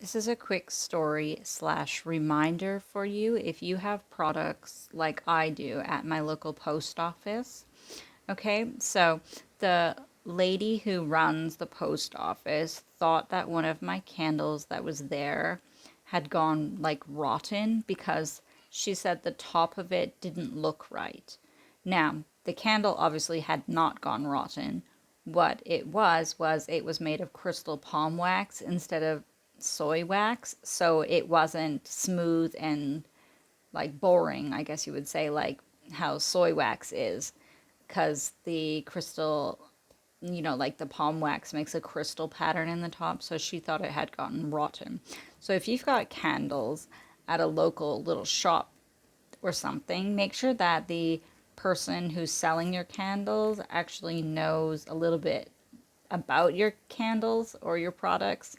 This is a quick story slash reminder for you if you have products like I do at my local post office. Okay, so the lady who runs the post office thought that one of my candles that was there had gone like rotten because she said the top of it didn't look right. Now, the candle obviously had not gone rotten. What it was it was made of crystal palm wax instead of soy wax, so it wasn't smooth and like boring, I guess you would say, like how soy wax is, because the crystal, like the palm wax makes a crystal pattern in the top, so she thought it had gotten rotten. So if you've got candles at a local little shop or something, make sure that the person who's selling your candles actually knows a little bit about your candles or your products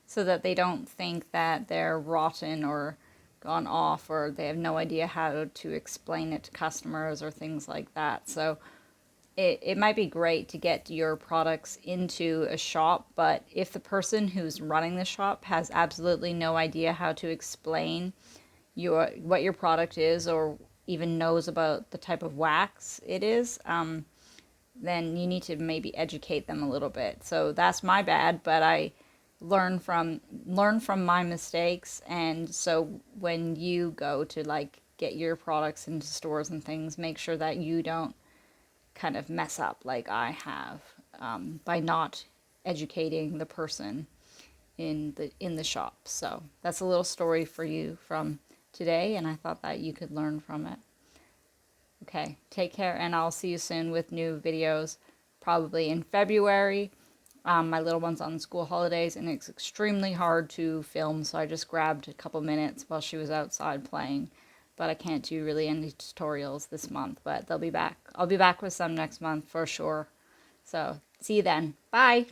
so that they don't think that they're rotten or gone off or they have no idea how to explain it to customers or things like that. So it might be great to get your products into a shop, but if the person who's running the shop has absolutely no idea how to explain what your product is or even knows about the type of wax it is, then you need to maybe educate them a little bit. So that's my bad, but I learn from my mistakes. And so when you go to like get your products into stores and things, make sure that you don't kind of mess up like I have, by not educating the person in the shop. So that's a little story for you from today, and I thought that you could learn from it. Okay, take care, and I'll see you soon with new videos, probably in February. My little one's on school holidays, and it's extremely hard to film, so I just grabbed a couple minutes while she was outside playing. But I can't do really any tutorials this month, but they'll be back. I'll be back with some next month for sure. So, see you then. Bye!